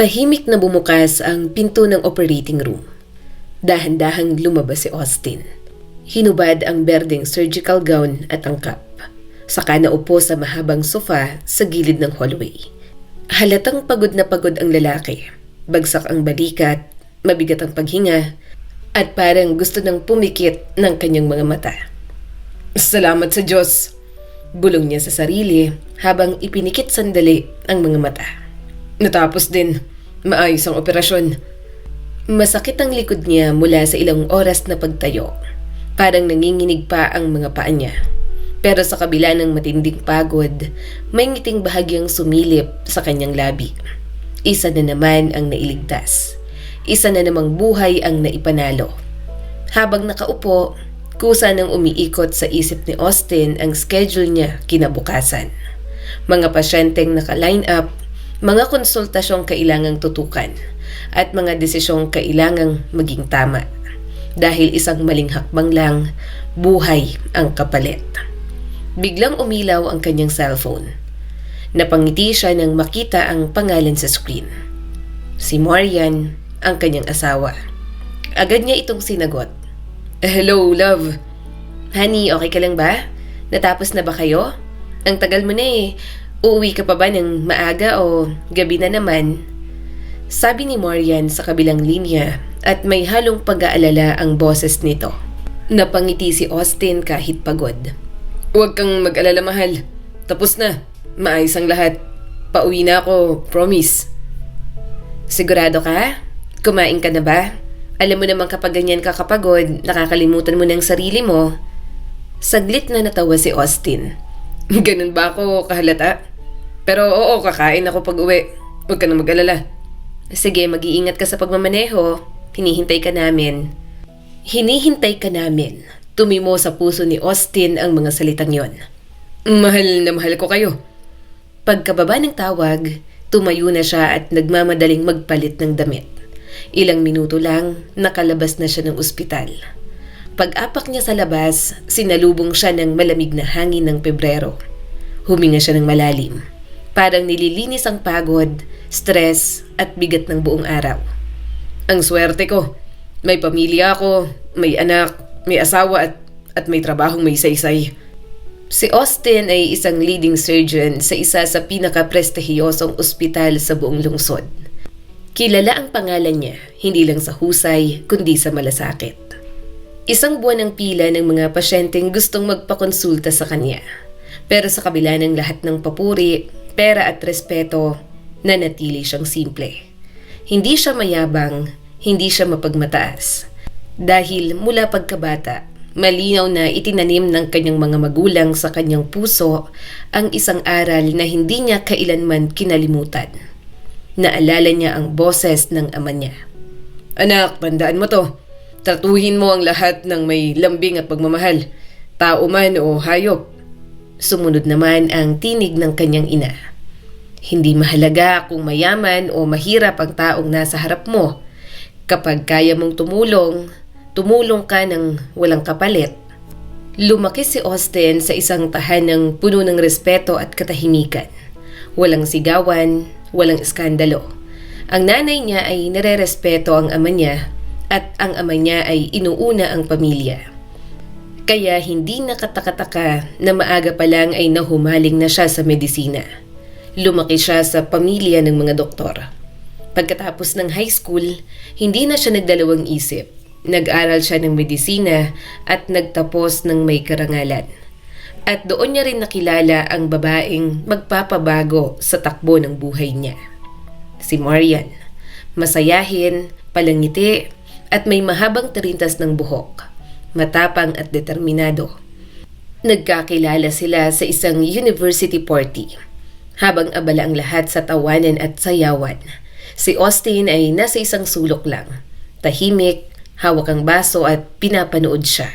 Tahimik na bumukas ang pinto ng operating room. Dahan-dahang lumabas si Austin. Hinubad ang berdeng surgical gown at angkap. Saka naupo sa mahabang sofa sa gilid ng hallway. Halatang pagod na pagod ang lalaki. Bagsak ang balikat, mabigat ang paghinga, at parang gusto nang pumikit ng kanyang mga mata. Salamat sa Diyos! Bulong niya sa sarili habang ipinikit sandali ang mga mata. Natapos din. Maayos ang operasyon. Masakit ang likod niya mula sa ilang oras na pagtayo. Parang nanginginig pa ang mga paa niya. Pero sa kabila ng matinding pagod, may ngiting bahagyang sumilip sa kanyang labi. Isa na naman ang nailigtas. Isa na namang buhay ang naipanalo. Habang nakaupo, kusa nang umiikot sa isip ni Austin ang schedule niya kinabukasan. Mga pasyenteng naka-line up, mga konsultasyong kailangang tutukan, at mga desisyong kailangang maging tama. Dahil isang maling hakbang lang, buhay ang kapalit. Biglang umilaw ang kanyang cellphone. Napangiti siya nang makita ang pangalan sa screen. Si Marian, ang kanyang asawa. Agad niya itong sinagot. Hello, love. Honey, okay ka lang ba? Natapos na ba kayo? Ang tagal mo na eh. Uuwi ka pa ba ng maaga o gabi na naman? Sabi ni Marian sa kabilang linya at may halong pag-aalala ang boses nito. Napangiti si Austin kahit pagod. Huwag kang mag-alala, mahal. Tapos na. Maayos ang lahat. Pauwi na ako, promise. Sigurado ka? Kumain ka na ba? Alam mo naman kapag ganyan ka kapagod, nakakalimutan mo ng sarili mo. Saglit na natawa si Austin. Ganun ba ako kahalata? Pero oo, kakain ako pag uwi. Huwag ka na mag-alala. Sige, mag-iingat ka sa pagmamaneho. Hinihintay ka namin. Hinihintay ka namin. Tumimo sa puso ni Austin ang mga salitang yon. Mahal na mahal ko kayo. Pagkababa ng tawag, tumayo na siya at nagmamadaling magpalit ng damit. Ilang minuto lang, nakalabas na siya ng ospital. Pag-apak niya sa labas, sinalubong siya ng malamig na hangin ng Pebrero. Huminga siya ng malalim. Parang nililinis ang pagod, stress at bigat ng buong araw. Ang swerte ko. May pamilya ako, may anak, may asawa at may trabahong may saysay. Si Austin ay isang leading surgeon sa isa sa pinaka-prestihiyosong ospital sa buong lungsod. Kilala ang pangalan niya, hindi lang sa husay, kundi sa malasakit. Isang buwan ang pila ng mga pasyenteng gustong magpakonsulta sa kanya. Pero sa kabila ng lahat ng papuri, pera at respeto, nanatili siyang simple. Hindi siya mayabang, hindi siya mapagmataas. Dahil mula pagkabata, malinaw na itinanim ng kanyang mga magulang sa kanyang puso ang isang aral na hindi niya kailanman kinalimutan. Naalala niya ang boses ng ama niya. Anak, tandaan mo to. Tratuhin mo ang lahat ng may lambing at pagmamahal, tao man o hayop. Sumunod naman ang tinig ng kanyang ina. Hindi mahalaga kung mayaman o mahirap ang taong nasa harap mo. Kapag kaya mong tumulong, tumulong ka ng walang kapalit. Lumaki si Austin sa isang tahanang puno ng respeto at katahimikan. Walang sigawan, walang iskandalo. Ang nanay niya ay nare-respeto ang ama niya at ang ama niya ay inuuna ang pamilya. Kaya hindi nakataka-taka na maaga pa lang ay nahumaling na siya sa medisina. Lumaki siya sa pamilya ng mga doktor. Pagkatapos ng high school, hindi na siya nagdalawang isip. Nag-aral siya ng medisina at nagtapos ng may karangalan. At doon niya rin nakilala ang babaeng magpapabago sa takbo ng buhay niya. Si Marian, masayahin, palangiti at may mahabang tirintas ng buhok. Matapang at determinado. Nagkakilala sila sa isang university party. Habang abala ang lahat sa tawanan at sayawan, si Austin ay nasa isang sulok lang. Tahimik, hawak ang baso at pinapanood siya.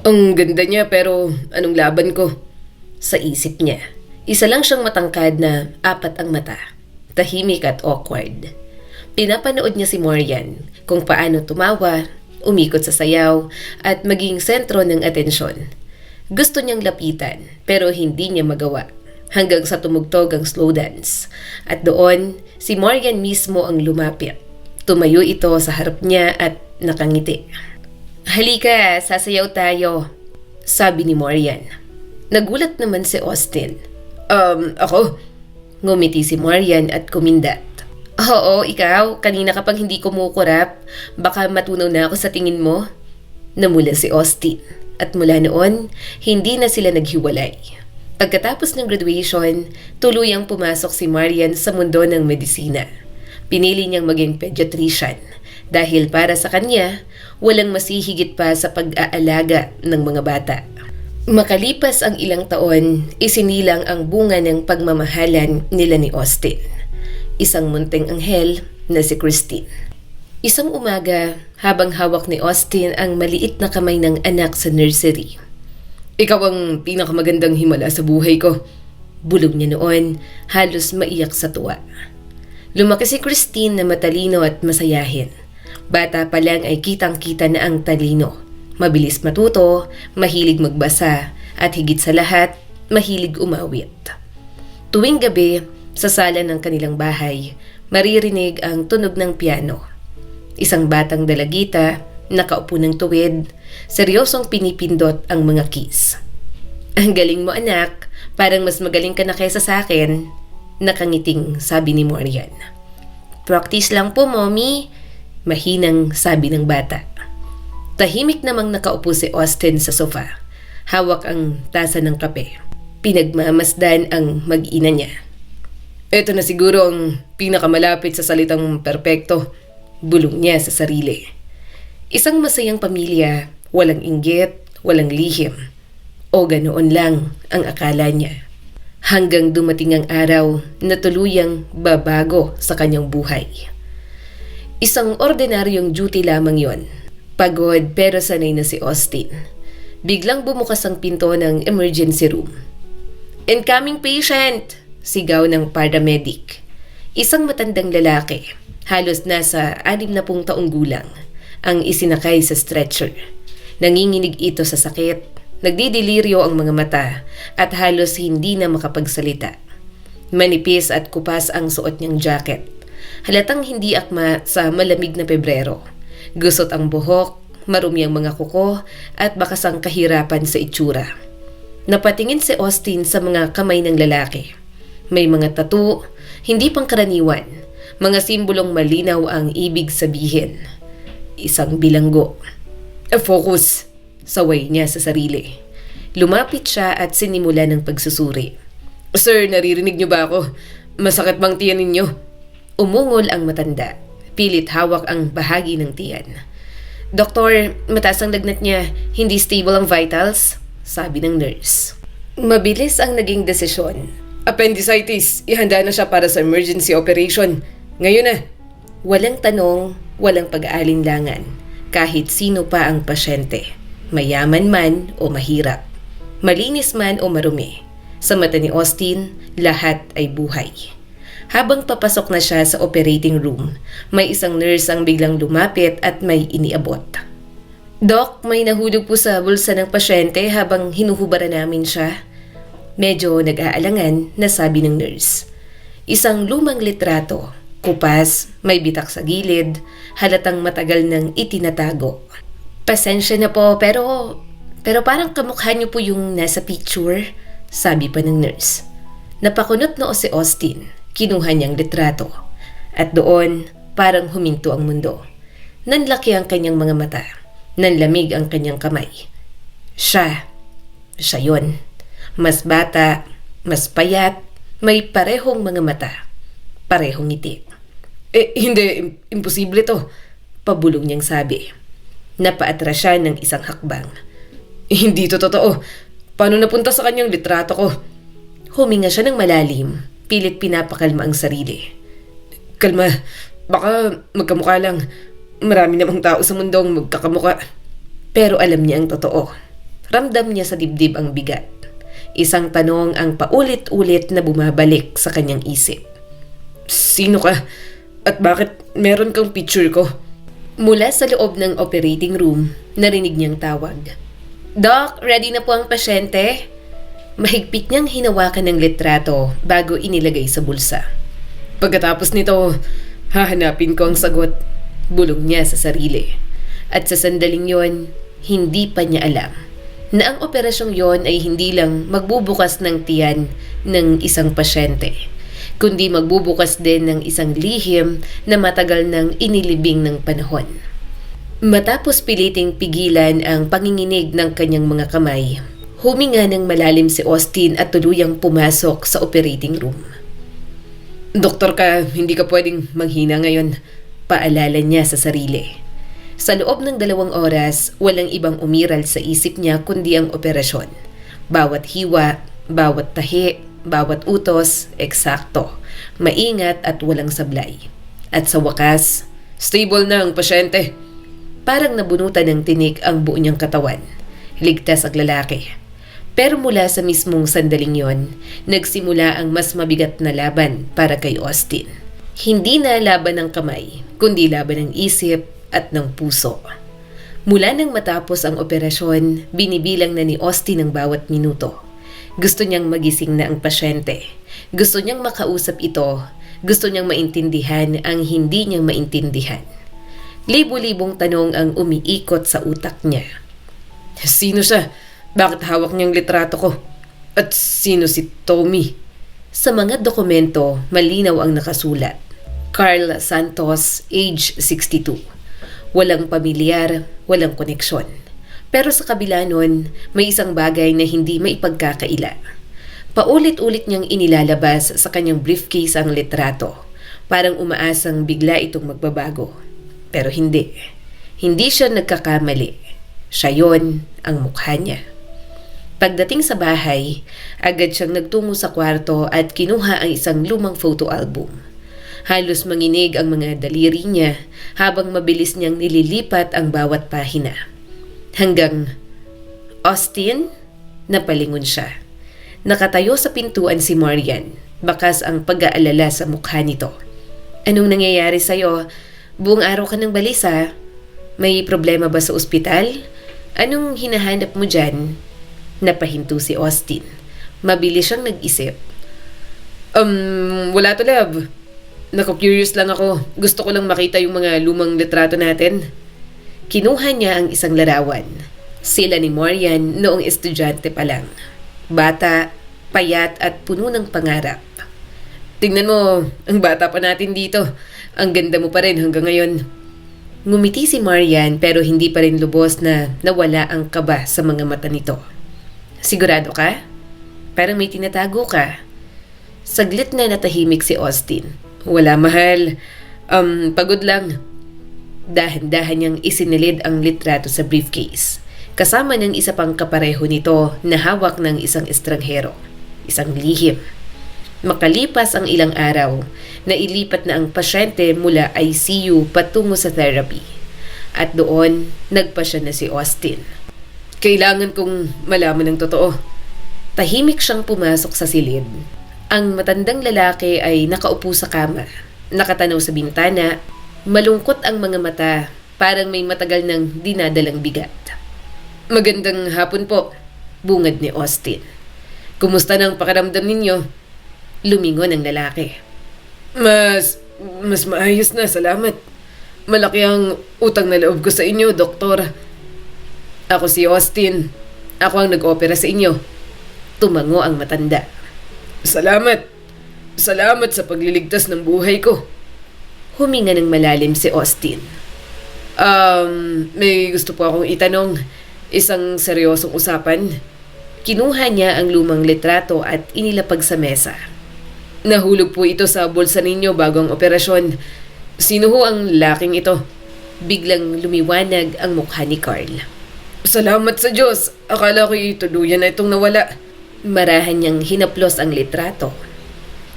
Ang ganda niya pero anong laban ko? Sa isip niya, isa lang siyang matangkad na 4 ang mata. Tahimik at awkward. Pinapanood niya si Marian kung paano tumawa, umikot sa sayaw at maging sentro ng atensyon. Gusto niyang lapitan pero hindi niya magawa. hanggang sa tumugtog ang slow dance. At doon, si Marian mismo ang lumapit. Tumayo ito sa harap niya at nakangiti. "Halika, sasayaw tayo," sabi ni Marian. Nagulat naman si Austin. Ako?" Ngumiti si Marian at kumindat. "Oo, ikaw. Kanina ka pang hindi kumukurap. Baka matunaw na ako sa tingin mo." Namula si Austin. At mula noon, hindi na sila naghiwalay. Pagkatapos ng graduation, tuluyang pumasok si Marian sa mundo ng medisina. Pinili niyang maging pediatrician dahil para sa kanya, walang masihigit pa sa pag-aalaga ng mga bata. Makalipas ang ilang taon, isinilang ang bunga ng pagmamahalan nila ni Austin. Isang munting anghel na si Christine. Isang umaga, habang hawak ni Austin ang maliit na kamay ng anak sa nursery. "Ikaw ang pinakamagandang himala sa buhay ko." Bulog niya noon, halos maiyak sa tuwa. Lumaki si Christine na matalino at masayahin. Bata pa lang ay kitang-kita na ang talino. Mabilis matuto, mahilig magbasa, at higit sa lahat, mahilig umawit. Tuwing gabi, sa sala ng kanilang bahay, maririnig ang tunog ng piano. Isang batang dalagita, nakaupo ng tuwid, seryosong pinipindot ang mga keys. "Ang galing mo, anak. Parang mas magaling ka na kaysa sa akin," nakangiting sabi ni Marian. "Practice lang po, mommy," mahinang sabi ng bata. Tahimik namang nakaupo si Austin sa sofa. Hawak ang tasa ng kape. Pinagmamasdan ang mag-ina niya. "Ito na siguro ang pinakamalapit sa salitang perpekto," bulong niya sa sarili. Isang masayang pamilya, walang inggit, walang lihim. O ganoon lang ang akala niya. Hanggang dumating ang araw na tuluyang babago sa kanyang buhay. Isang ordinaryong duty lamang yon. Pagod pero sanay na si Austin. Biglang bumukas ang pinto ng emergency room. "Incoming patient!" sigaw ng paramedic. Isang matandang lalaki, halos nasa 60 taong gulang, ang isinakay sa stretcher. Nanginginig ito sa sakit, nagdidiliryo ang mga mata at halos hindi na makapagsalita. Manipis at kupas ang suot niyang jacket. Halatang hindi akma sa malamig na Pebrero. Gusot ang buhok, marumi ang mga kuko at bakas ang kahirapan sa itsura. Napatingin si Austin sa mga kamay ng lalaki. May mga tattoo, hindi pangkaraniwan. Mga simbolong malinaw ang ibig sabihin. Isang bilanggo. "Focus!" saway niya sa sarili. Lumapit siya at sinimula ng pagsusuri. "Sir, naririnig niyo ba ako? Masakit bang tiyan ninyo?" Umungol ang matanda. Pilit hawak ang bahagi ng tiyan. "Doktor, mataas ang lagnat niya. Hindi stable ang vitals," sabi ng nurse. Mabilis ang naging desisyon. "Appendicitis. Ihanda na siya para sa emergency operation. Ngayon na." Walang tanong, walang pag-aalinlangan. Kahit sino pa ang pasyente. Mayaman man o mahirap. Malinis man o marumi. Sa mata ni Austin, lahat ay buhay. Habang papasok na siya sa operating room, may isang nurse ang biglang lumapit at may iniabot. "Doc, may nahulog po sa bulsa ng pasyente habang hinuhubaran namin siya." Medyo nag-aalangan na sabi ng nurse. Isang lumang litrato, kupas, may bitak sa gilid, halatang matagal nang itinatago. "Pasensya na po pero parang kamukha niyo po yung nasa picture," sabi pa ng nurse. Napakunot noo si Austin. Kinuha niyang litrato. At doon, parang huminto ang mundo. Nanlaki ang kanyang mga mata. Nanlamig ang kanyang kamay. Siya yon. Mas bata, mas payat, may parehong mga mata. Parehong ngiti. Hindi, imposible to," pabulong niyang sabi. Napaatras siya ng isang hakbang. "Hindi to totoo. Paano napunta sa kanyang litrato ko?" Huminga siya ng malalim. Pilit pinapakalma ang sarili. "Kalma, baka magkamukha lang. Marami namang tao sa mundong magkakamuka." Pero alam niya ang totoo. Ramdam niya sa dibdib ang bigat. Isang tanong ang paulit-ulit na bumabalik sa kanyang isip. "Sino ka? At bakit meron kang picture ko?" Mula sa loob ng operating room, narinig niyang tawag. "Doc, ready na po ang pasyente?" Mahigpit niyang hinawakan ng litrato bago inilagay sa bulsa. Pagkatapos nito, hahanapin ko ang sagot, bulong niya sa sarili. At sa sandaling yon, hindi pa niya alam na ang operasyong yon ay hindi lang magbubukas ng tiyan ng isang pasyente, kundi magbubukas din ng isang lihim na matagal nang inilibing ng panahon. Matapos piliting pigilan ang panginginig ng kanyang mga kamay, huminga ng malalim si Austin at tuluyang pumasok sa operating room. Doktor ka, hindi ka pwedeng manghina ngayon, paalala niya sa sarili. Sa loob ng 2 oras, walang ibang umiral sa isip niya kundi ang operasyon. Bawat hiwa, bawat tahi, bawat utos, eksakto, maingat at walang sablay. At sa wakas, stable na ang pasyente. Parang nabunutan ng tinik ang buo niyang katawan. Ligtas ang lalaki. Pero mula sa mismong sandaling yon, nagsimula ang mas mabigat na laban para kay Austin. Hindi na laban ng kamay, kundi laban ng isip at ng puso. Mula nang matapos ang operasyon, binibilang na ni Austin ang bawat minuto. Gusto niyang magising na ang pasyente. Gusto niyang makausap ito. Gusto niyang maintindihan ang hindi niyang maintindihan. Libo-libong tanong ang umiikot sa utak niya. Sino siya? Bakit hawak niyang litrato ko? At sino si Tommy? Sa mga dokumento, malinaw ang nakasulat. Carl Santos, age 62. Walang pamilyar, walang koneksyon. Pero sa kabila nun, may isang bagay na hindi maipagkakaila. Paulit-ulit niyang inilalabas sa kanyang briefcase ang litrato. Parang umaasang bigla itong magbabago. Pero hindi. Hindi siya nagkakamali. Siya yon ang mukha niya. Pagdating sa bahay, agad siyang nagtungo sa kwarto at kinuha ang isang lumang photo album. Halos manginig ang mga daliri niya habang mabilis niyang nililipat ang bawat pahina. Hanggang, Austin? Napalingon siya. Nakatayo sa pintuan si Marian, bakas ang pag-aalala sa mukha nito. Anong nangyayari sa'yo? Buong araw ka ng balisa. May problema ba sa ospital? Anong hinahanap mo dyan? Napahinto si Austin. Mabilis siyang nag-isip. Wala to, love. Naku-curious lang ako. Gusto ko lang makita yung mga lumang litrato natin. Kinuha niya ang isang larawan. Sila ni Marian noong estudyante pa lang. Bata, payat at puno ng pangarap. Tingnan mo, ang bata pa natin dito. Ang ganda mo pa rin hanggang ngayon. Ngumiti si Marian pero hindi pa rin lubos na nawala ang kaba sa mga mata nito. Sigurado ka? Parang may tinatago ka. Saglit na natahimik si Austin. Wala, mahal. Pagod lang. Dahan-dahan niyang isinilid ang litrato sa briefcase. Kasama ng isa pang kapareho nito na hawak ng isang estranghero. Isang lihim. Makalipas ang ilang araw, nailipat na ang pasyente mula ICU patungo sa therapy. At doon, nagpasya na si Austin. Kailangan kong malaman ng totoo. Tahimik siyang pumasok sa silid. Ang matandang lalaki ay nakaupo sa kama, nakatanaw sa bintana, malungkot ang mga mata, parang may matagal nang dinadalang bigat. Magandang hapon po, bungad ni Austin. Kumusta nang pakiramdam ninyo? Lumingon ang lalaki. Mas maayos na, salamat. Malaki ang utang na loob ko sa inyo, doktor. Ako si Austin. Ako ang nag-opera sa inyo. Tumango ang matanda. Salamat. Salamat sa pagliligtas ng buhay ko. Huminga ng malalim si Austin. May gusto po akong itanong. Isang seryosong usapan. Kinuha niya ang lumang litrato at inilapag sa mesa. Nahulog po ito sa bulsa ninyo bago ang operasyon. Sino ho ang laking ito? Biglang lumiwanag ang mukha ni Carl. Salamat sa Diyos. Akala ko tuluyan na itong nawala. Marahan niyang hinaplos ang litrato.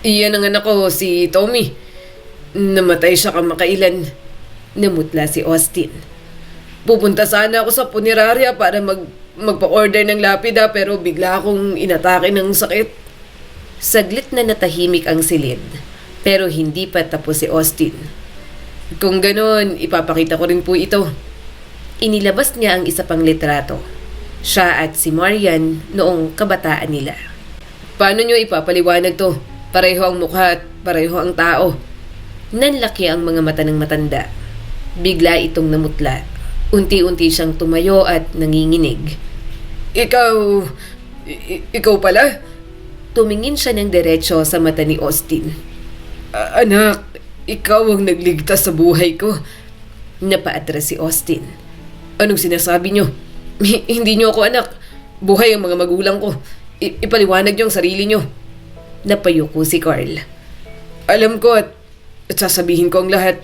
Iyan ang anak ko, si Tommy. Namatay siya kamakailan. Namutla si Austin. Pupunta sana ako sa punerarya para magpa-order ng lapida pero bigla akong inatake ng sakit. Saglit na natahimik ang silid, pero hindi pa tapos si Austin. Kung ganon, ipapakita ko rin po ito. Inilabas niya ang isa pang litrato. Siya at si Marian noong kabataan nila. Paano nyo ipapaliwanag to? Pareho ang mukha at pareho ang tao. Nanlaki ang mga mata ng matanda. Bigla itong namutla. Unti-unti siyang tumayo at nanginginig. Ikaw pala? Tumingin siya ng diretsyo sa mata ni Austin. Anak, ikaw ang nagligtas sa buhay ko. Napaatras si Austin. Anong sinasabi nyo? Hindi nyo ako anak. Buhay ang mga magulang ko. Ipaliwanag nyo ang sarili nyo. Napayuko si Carl. Alam ko at sasabihin ko ang lahat.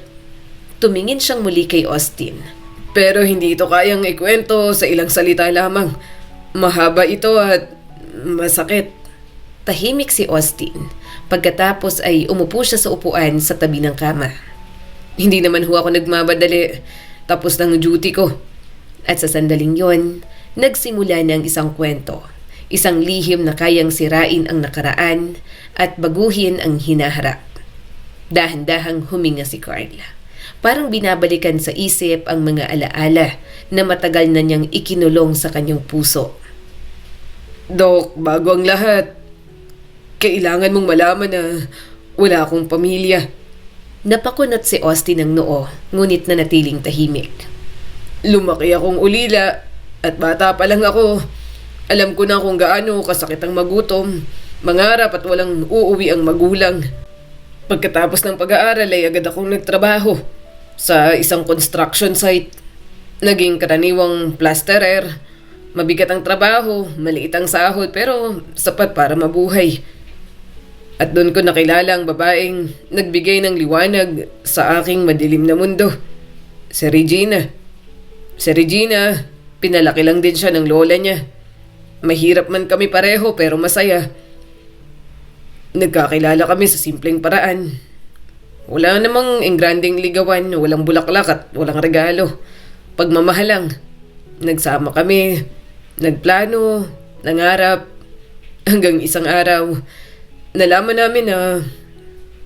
Tumingin siyang muli kay Austin. Pero hindi ito kayang ikwento sa ilang salita lamang. Mahaba ito at masakit. Tahimik si Austin. Pagkatapos ay umupo siya sa upuan sa tabi ng kama. Hindi naman ho ako nagmamadali. Tapos ng duty ko. At sa sandaling yon, nagsimula ng isang kwento. Isang lihim na kayang sirain ang nakaraan at baguhin ang hinaharap. Dahan-dahang huminga si Carl. Parang binabalikan sa isip ang mga alaala na matagal na niyang ikinulong sa kanyang puso. Dok, bago ang lahat, kailangan mong malaman na wala akong pamilya. Napakunot si Austin ng noo, ngunit nanatiling tahimik. Lumaki akong ulila at bata pa lang ako. Alam ko na kung gaano kasakit ang magutom, mangarap at walang uuwi ang magulang. Pagkatapos ng pag-aaral ay agad akong nagtrabaho sa isang construction site. Naging karaniwang plasterer. Mabigat ang trabaho, maliit ang sahod pero sapat para mabuhay. At doon ko nakilala ang babaeng nagbigay ng liwanag sa aking madilim na mundo. Si Regina. Si Regina, pinalaki lang din siya ng lola niya. Mahirap man kami pareho pero masaya. Nagkakilala kami sa simpleng paraan. Wala namang engranding ligawan, walang bulaklak at walang regalo. Pagmamahal lang. Nagsama kami, nagplano, nangarap. Hanggang isang araw, nalaman namin na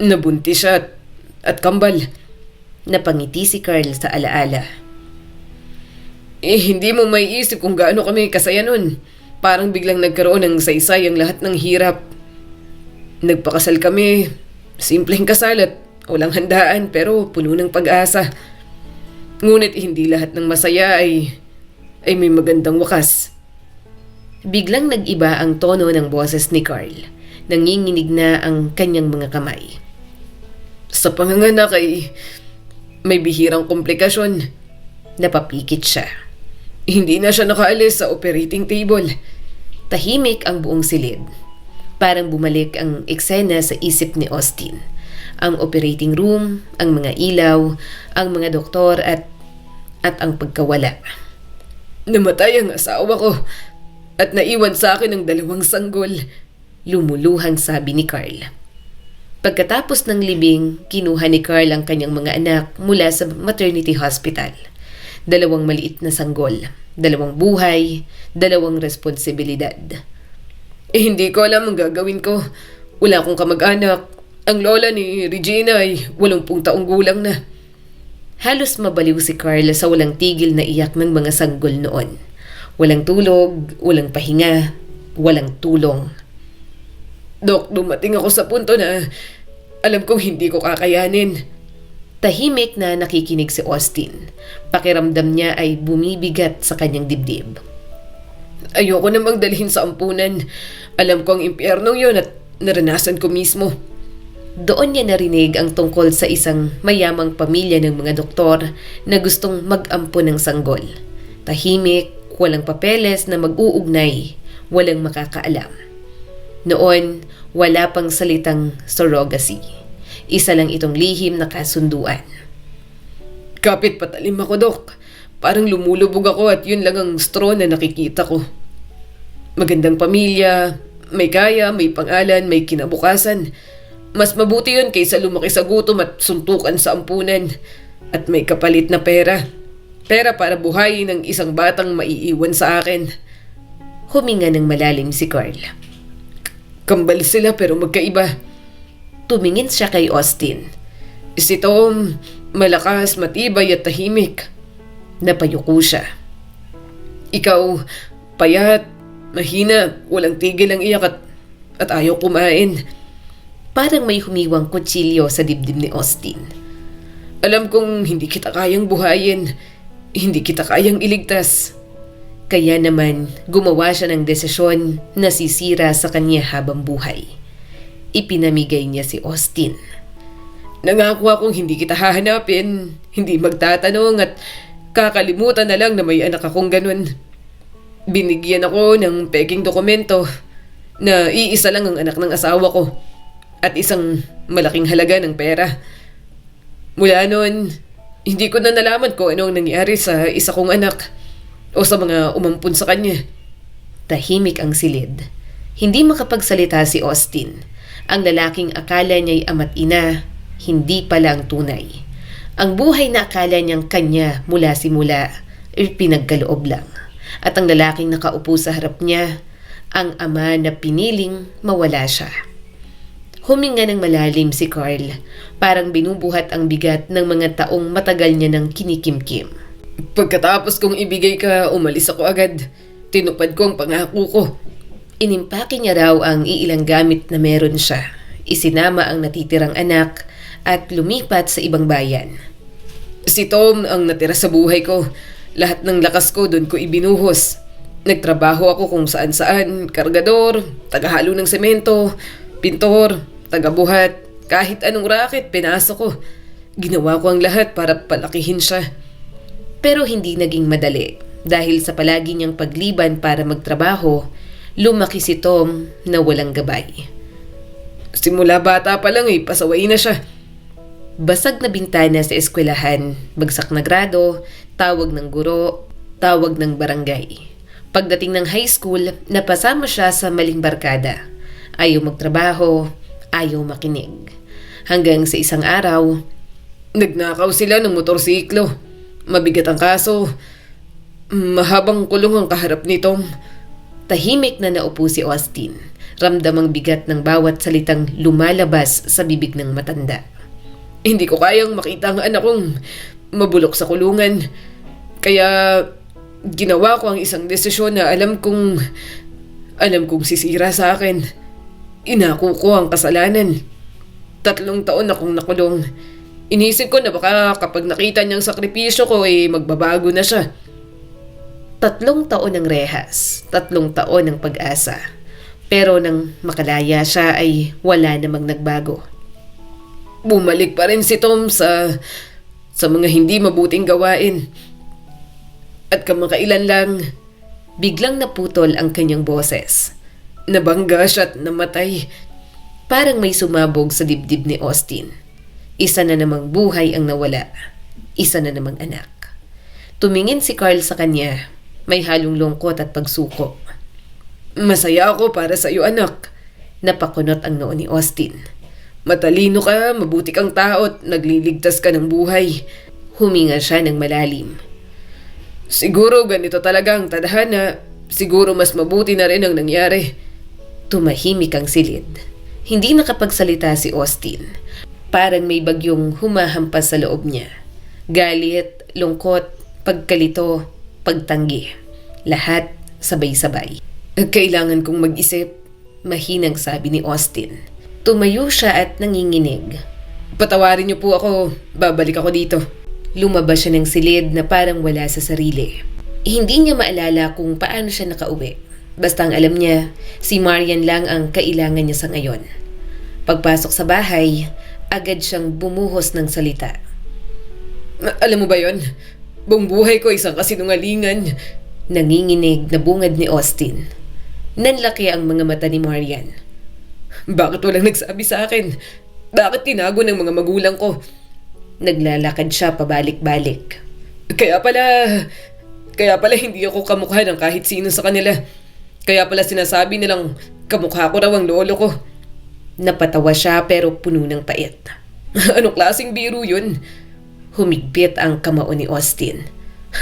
nabuntis siya at kambal. Napangiti si Carl sa alaala. Hindi mo may isip kung gaano kami kasaya nun. Parang biglang nagkaroon ng saysay ang lahat ng hirap. Nagpakasal kami, simpleng kasal at walang handaan pero puno ng pag-asa. Ngunit hindi lahat ng masaya ay may magandang wakas. Biglang nag-iba ang tono ng boses ni Carl. Nanginginig na ang kanyang mga kamay. Sa panganganak ay may bihirang komplikasyon. Napapikit siya. Hindi na siya nakaalis sa operating table. Tahimik ang buong silid. Parang bumalik ang eksena sa isip ni Austin. Ang operating room, ang mga ilaw, ang mga doktor at ang pagkawala. Namatay ang asawa ko at naiwan sa akin ng 2 sanggol. Lumuluhang sabi ni Carl. Pagkatapos ng libing, kinuha ni Carl ang kanyang mga anak mula sa maternity hospital. 2 maliit na sanggol, 2 buhay, 2 responsibilidad. Hindi ko alam ang gagawin ko. Wala akong kamag-anak. Ang lola ni Regina ay 80 taong gulang na. Halos mabaliw si Carl sa walang tigil na iyak ng mga sanggol noon. Walang tulog, walang pahinga, walang tulong. Dok, dumating ako sa punto na alam kong hindi ko kakayanin. Tahimik na nakikinig si Austin. Pakiramdam niya ay bumibigat sa kanyang dibdib. Ayoko namang dalhin sa ampunan. Alam ko ang impyernong yun at naranasan ko mismo. Doon niya narinig ang tungkol sa isang mayamang pamilya ng mga doktor na gustong mag-ampon ng sanggol. Tahimik, walang papeles na mag-uugnay, walang makakaalam. Noon, wala pang salitang surrogacy. Isa lang itong lihim na kasunduan. Kapit patalim ako, Dok. Parang lumulubog ako at yun lang ang straw na nakikita ko. Magandang pamilya, may kaya, may pangalan, may kinabukasan. Mas mabuti yun kaysa lumaki sa gutom at suntukan sa ampunan. At may kapalit na pera. Pera para buhayin ng isang batang maiiwan sa akin. Huminga ng malalim si Carl. Kambal sila pero magkaiba. Tumingin siya kay Austin. Si Tom, malakas, matibay at tahimik. Napayuko siya. Ikaw, Payat, mahina, walang tigil ang iyak at ayaw kumain. Parang may humiwang kutsilyo sa dibdib ni Austin. Alam kong hindi kita kayang buhayin, hindi kita kayang iligtas. Kaya naman gumawa siya ng desisyon na sisira sa kanya habang buhay. Ipinamigay niya si Austin. Nangako akong hindi kita hahanapin, hindi magtatanong at kakalimutan na lang na may anak akong ganun. Binigyan ako ng peking dokumento na iisa lang ang anak ng asawa ko at isang malaking halaga ng pera. Mula noon, hindi ko na nalaman kung ano ang nangyari sa isa kong anak o sa mga umampun sa kanya. Tahimik ang silid. Hindi makapagsalita si Austin. Ang lalaking akala niya'y ama't ina, hindi pala ang tunay. Ang buhay na akala niyang kanya mula simula ay pinagkaloob lang. At ang lalaking nakaupo sa harap niya, ang ama na piniling mawala siya. Huminga ng malalim si Carl, parang binubuhat ang bigat ng mga taong matagal niya nang kinikimkim. Pagkatapos kong ibigay ka, umalis ako agad. Tinupad ko ang pangako ko. Inimpake niya raw ang iilang gamit na meron siya. Isinama ang natitirang anak at lumipat sa ibang bayan. Si Tom ang natira sa buhay ko. Lahat ng lakas ko doon ko ibinuhos. Nagtrabaho ako kung saan-saan, kargador, tagahalo ng semento, pintor, tagabuhat, kahit anong racket pinasok ko. Ginawa ko ang lahat para palakihin siya. Pero hindi naging madali dahil sa palagi niyang pagliban para magtrabaho, lumaki si Tom na walang gabay. Simula bata pa lang pasaway na siya. Basag na bintana sa eskwelahan, bagsak na grado, tawag ng guro, tawag ng barangay. Pagdating ng high school, napasama siya sa maling barkada. Ayaw magtrabaho, ayaw makinig. Hanggang sa isang araw, nagnakaw sila ng motorsiklo. Mabigat ang kaso. Mahabang kulong ang kaharap ni Tom. Tahimik na naupo si Austin. Ramdam ang bigat ng bawat salitang lumalabas sa bibig ng matanda. Hindi ko kayang makita ang anak kong mabulok sa kulungan. Kaya ginawa ko ang isang desisyon na alam kong sisira sa akin. Inako ko ang kasalanan. 3 taon akong nakulong. Inisip ko na baka kapag nakita niyang sakripisyo ko magbabago na siya. 3 taon ng rehas, 3 taon ng pag-asa. Pero nang makalaya siya ay wala namang nagbago. Bumalik pa rin si Tom sa mga hindi mabuting gawain. At kamakailan lang, biglang naputol ang kanyang boses. Nabangga siya at namatay. Parang may sumabog sa dibdib ni Austin. Isa na namang buhay ang nawala. Isa na namang anak. Tumingin si Carl sa kanya. May halong lungkot at pagsuko. Masaya ako para sa iyo, anak. Napakunot ang noo ni Austin. Matalino ka, mabuti kang tao at nagliligtas ka ng buhay. Huminga siya ng malalim. Siguro ganito talaga ang tadhana. Siguro mas mabuti na rin ang nangyari. Tumahimik ang silid. Hindi nakapagsalita si Austin. Parang may bagyong humahampas sa loob niya. Galit, lungkot, pagkalito, pagtanggi. Lahat sabay-sabay. Kailangan kong mag-isip. Mahinang sabi ni Austin. Tumayo siya at nanginginig. Patawarin niyo po ako. Babalik ako dito. Lumabas siya ng silid na parang wala sa sarili. Hindi niya maalala kung paano siya nakauwi. Basta ang alam niya, si Marian lang ang kailangan niya sa ngayon. Pagpasok sa bahay, agad siyang bumuhos ng salita. Alam mo ba yon? Buong buhay ko isang kasinungalingan. Nanginginig na bungad ni Austin. Nanlaki ang mga mata ni Marian. Bakit walang nagsabi sa akin? Bakit tinago ng mga magulang ko? Naglalakad siya pabalik-balik. Kaya pala hindi ako kamukha ng kahit sino sa kanila. Kaya pala sinasabi nilang kamukha ko raw ang lolo ko. Napatawa siya pero puno ng pait. Anong klaseng biro yun? Humigpit ang kamao ni Austin.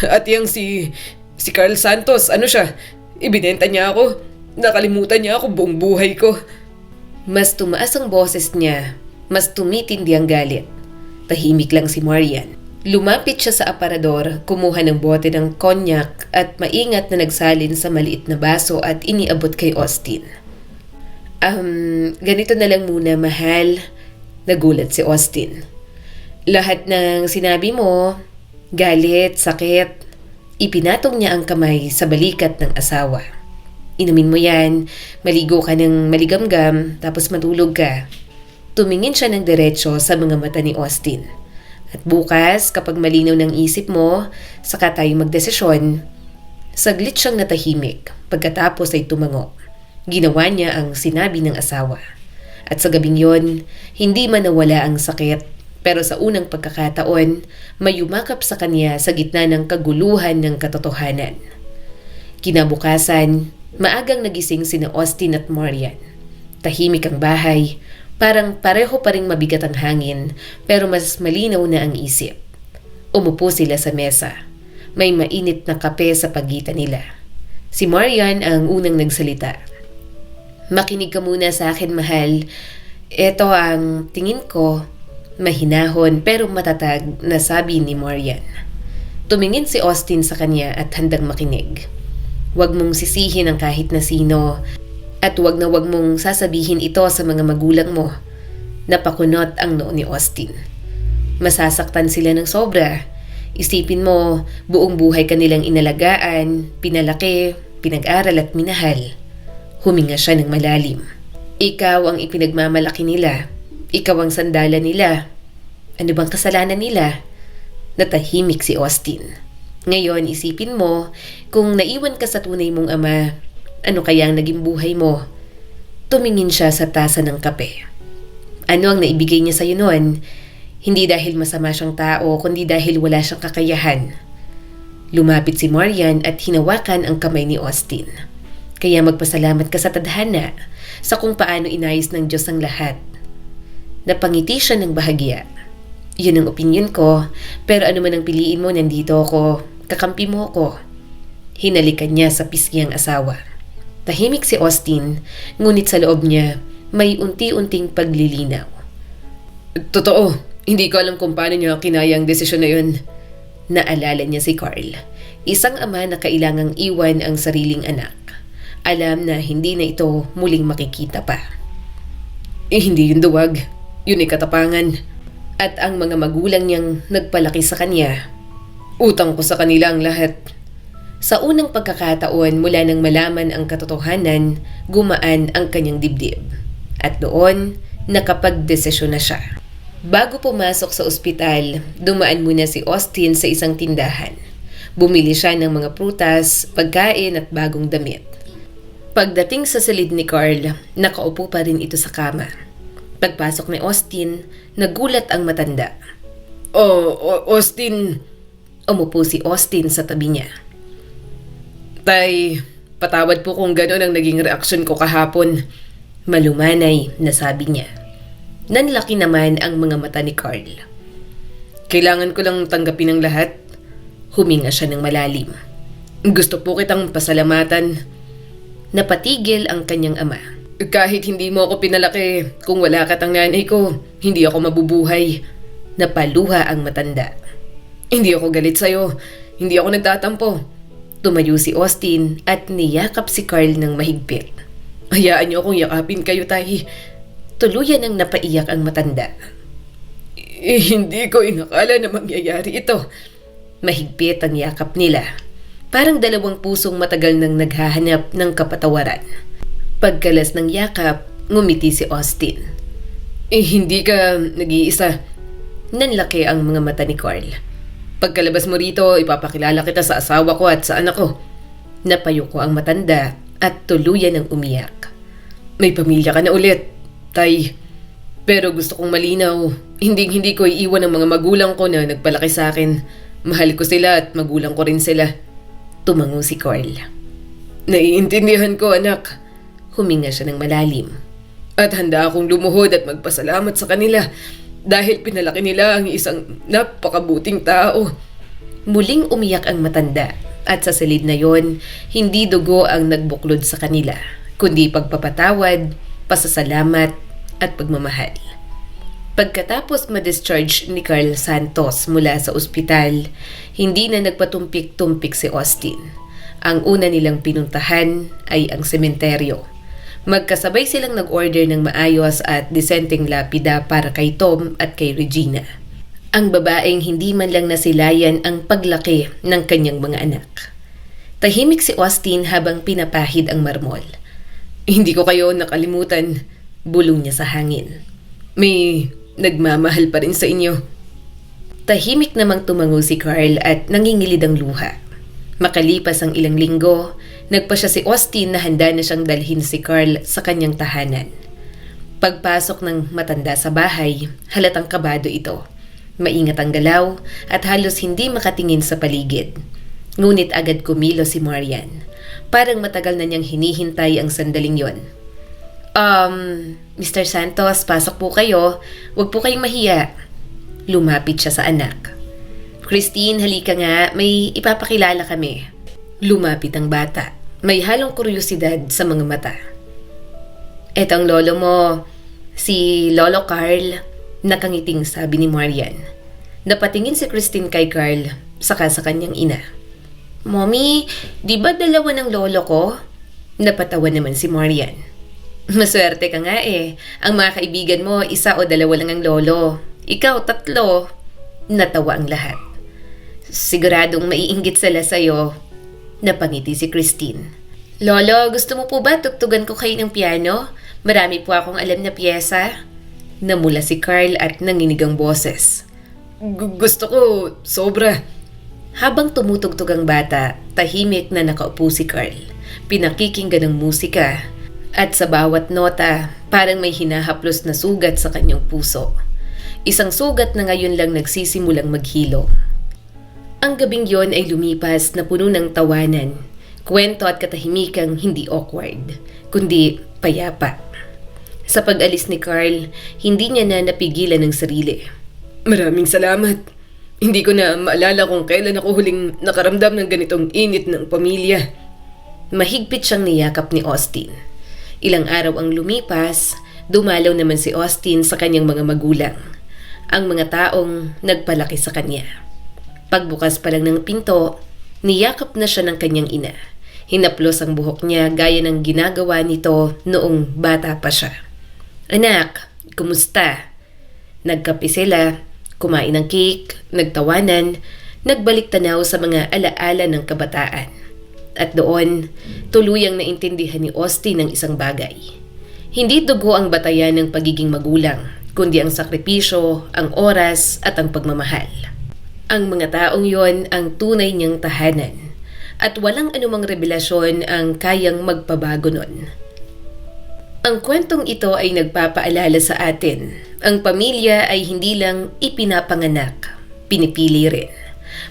At yung si Carl Santos, ano siya? Ibinenta niya ako. Nakalimutan niya ako buong buhay ko. Mas tumaas ang boses niya, mas tumitindi ang galit. Tahimik lang si Marian. Lumapit siya sa aparador, kumuha ng bote ng konyak at maingat na nagsalin sa maliit na baso at iniabot kay Austin. Ganito na lang muna, mahal. Nagulat si Austin. Lahat ng sinabi mo, galit, sakit, ipinatong niya ang kamay sa balikat ng asawa. Inumin mo yan, maligo ka ng maligamgam, tapos matulog ka. Tumingin siya ng diretso sa mga mata ni Austin. At bukas, kapag malinaw ng isip mo, saka tayo magdesisyon. Saglit siyang natahimik, pagkatapos ay tumango. Ginawa niya ang sinabi ng asawa. At sa gabing yon, hindi man nawala ang sakit, pero sa unang pagkakataon, may yumakap sa kanya sa gitna ng kaguluhan ng katotohanan. Kinabukasan, maagang nagising sina Austin at Marian. Tahimik ang bahay, parang pareho pa ring mabigat ang hangin, pero mas malinaw na ang isip. Umupo sila sa mesa. May mainit na kape sa pagitan nila. Si Marian ang unang nagsalita. Makinig ka muna sa akin, mahal. Ito ang tingin ko, mahinahon pero matatag na sabi ni Marian. Tumingin si Austin sa kanya at handang makinig. Huwag mong sisihin ang kahit na sino at huwag mong sasabihin ito sa mga magulang mo. Napakunot ang noo ni Austin. Masasaktan sila ng sobra. Isipin mo, buong buhay ka nilang inalagaan, pinalaki, pinag-aral at minahal. Huminga siya ng malalim. Ikaw ang ipinagmamalaki nila. Ikaw ang sandalan nila. Ano bang kasalanan nila? Natahimik si Austin. Ngayon, isipin mo, kung naiwan ka sa tunay mong ama, ano kaya ang naging buhay mo? Tumingin siya sa tasa ng kape. Ano ang naibigay niya sa'yo noon? Hindi dahil masama siyang tao, kundi dahil wala siyang kakayahan. Lumapit si Marian at hinawakan ang kamay ni Austin. Kaya magpasalamat ka sa tadhana, sa kung paano inayos ng Diyos ang lahat. Napangiti siya ng bahagya. Yun ang opinyon ko, pero ano man ang piliin mo, nandito ako, kakampi mo ako. Hinalikan niya sa pisngi ang asawa. Tahimik si Austin, ngunit sa loob niya, may unti-unting paglilinaw. Totoo, hindi ko alam kung paano niya kinaya ang desisyon na yun. Naalala niya si Carl, isang ama na kailangang iwan ang sariling anak. Alam na hindi na ito muling makikita pa. Hindi yun duwag, yun ay katapangan. At ang mga magulang niyang nagpalaki sa kanya. Utang ko sa kanila ang lahat. Sa unang pagkakataon mula nang malaman ang katotohanan, gumaan ang kanyang dibdib. At doon, nakapagdesisyon na siya. Bago pumasok sa ospital, dumaan muna si Austin sa isang tindahan. Bumili siya ng mga prutas, pagkain at bagong damit. Pagdating sa silid ni Carl, nakaupo pa rin ito sa kama. Pagpasok ni Austin, nagulat ang matanda. Austin! Umupo si Austin sa tabi niya. Tay, patawad po kung gano'n ang naging reaksyon ko kahapon. Malumanay na sabi niya. Nanlaki naman ang mga mata ni Carl. Kailangan ko lang tanggapin ang lahat. Huminga siya ng malalim. Gusto po kitang pasalamatan. Napatigil ang kanyang ama. Kahit hindi mo ako pinalaki, kung wala ka tang nanay ko, hindi ako mabubuhay. Napaluha ang matanda. Hindi ako galit sa'yo. Hindi ako nagtatampo. Tumayo si Austin at niyakap si Carl ng mahigpit. Hayaan niyo akong yakapin kayo, tay. Tuluyan ang napaiyak ang matanda. Hindi ko inakala na mangyayari ito. Mahigpit ang yakap nila. Parang dalawang pusong matagal nang naghahanap ng kapatawaran. Pagkalas ng yakap, ngumiti si Austin. Hindi ka nag-iisa. Nanlaki ang mga mata ni Carl. Pagkalabas mo rito, ipapakilala kita sa asawa ko at sa anak ko. Napayuko ang matanda at tuluyan ang umiyak. May pamilya ka na ulit, tay. Pero gusto kong malinaw, hindi ko iiwan ang mga magulang ko na nagpalaki sa akin. Mahal ko sila at magulang ko rin sila. Tumango si Carl. Naiintindihan ko, anak. Huminga siya ng malalim. At handa akong lumuhod at magpasalamat sa kanila dahil pinalaki nila ang isang napakabuting tao. Muling umiyak ang matanda at sa silid na yon, hindi dugo ang nagbuklod sa kanila, kundi pagpapatawad, pasasalamat at pagmamahal. Pagkatapos ma-discharge ni Carl Santos mula sa ospital, hindi na nagpatumpik-tumpik si Austin. Ang una nilang pinuntahan ay ang sementeryo. Magkasabay silang nag-order ng maayos at disenteng lapida para kay Tom at kay Regina. Ang babaeng hindi man lang nasilayan ang paglaki ng kanyang mga anak. Tahimik si Austin habang pinapahid ang marmol. Hindi ko kayo nakalimutan, bulong niya sa hangin. May nagmamahal pa rin sa inyo. Tahimik namang tumango si Carl at nangingilid ang luha. Makalipas ang ilang linggo, nagpa siya si Austin na handa na siyang dalhin si Carl sa kanyang tahanan. Pagpasok ng matanda sa bahay, halatang kabado ito. Maingat ang galaw at halos hindi makatingin sa paligid. Ngunit agad kumilo si Marian. Parang matagal na niyang hinihintay ang sandaling yon. Mr. Santos, pasok po kayo. Huwag po kayong mahiya. Lumapit siya sa anak. Christine, halika nga. May ipapakilala kami. Lumapit ang bata. May halong kuryosidad sa mga mata. Etong lolo mo, si Lolo Carl, nakangiting sabi ni Marian. Napatingin si Christine kay Carl, saka sa kanyang ina. Mommy, di ba dalawa ng lolo ko? Napatawa naman si Marian. Maswerte ka nga eh. Ang mga kaibigan mo, isa o dalawa lang ang lolo. Ikaw, 3. Natawa ang lahat. Siguradong maiinggit sila sa'yo. Napangiti si Christine. Lolo, gusto mo po ba tugtugan ko kayo ng piano? Marami po akong alam na piyesa. Namula si Carl at nanginig ang boses. Gusto ko, sobra. Habang tumutugtog ang bata, tahimik na nakaupo si Carl. Pinakikinggan ng musika. At sa bawat nota, parang may hinahaplos na sugat sa kanyang puso. Isang sugat na ngayon lang nagsisimulang maghilo. Ang gabing yon ay lumipas na puno ng tawanan, kwento at katahimikang hindi awkward, kundi payapa. Sa pag-alis ni Carl, hindi niya na napigilan ang sarili. Maraming salamat. Hindi ko na maalala kung kailan ako huling nakaramdam ng ganitong init ng pamilya. Mahigpit siyang niyakap ni Austin. Ilang araw ang lumipas, dumalaw naman si Austin sa kanyang mga magulang. Ang mga taong nagpalaki sa kanya. Pagbukas pa lang ng pinto, niyakap na siya ng kanyang ina. Hinaplos ang buhok niya gaya ng ginagawa nito noong bata pa siya. Anak, kumusta? Nagkape sila, kumain ng cake, nagtawanan, nagbalik tanaw sa mga alaala ng kabataan. At doon, tuluyang naintindihan ni Austin ang isang bagay. Hindi dugo ang batayan ng pagiging magulang, kundi ang sakripisyo, ang oras at ang pagmamahal. Ang mga taong yon ang tunay niyang tahanan at walang anumang revelasyon ang kayang magpabago nun. Ang kwentong ito ay nagpapaalala sa atin. Ang pamilya ay hindi lang ipinapanganak, pinipili rin.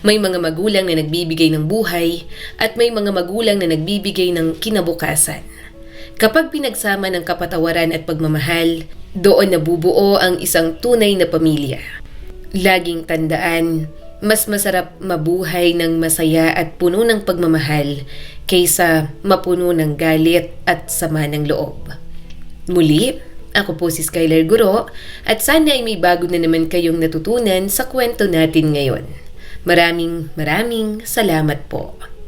May mga magulang na nagbibigay ng buhay at may mga magulang na nagbibigay ng kinabukasan. Kapag pinagsama ng kapatawaran at pagmamahal, doon nabubuo ang isang tunay na pamilya. Laging tandaan, mas masarap mabuhay ng masaya at puno ng pagmamahal kaysa mapuno ng galit at sama ng loob. Muli, ako po si Skylar Guro at sana ay may bago na naman kayong natutunan sa kwento natin ngayon. Maraming salamat po.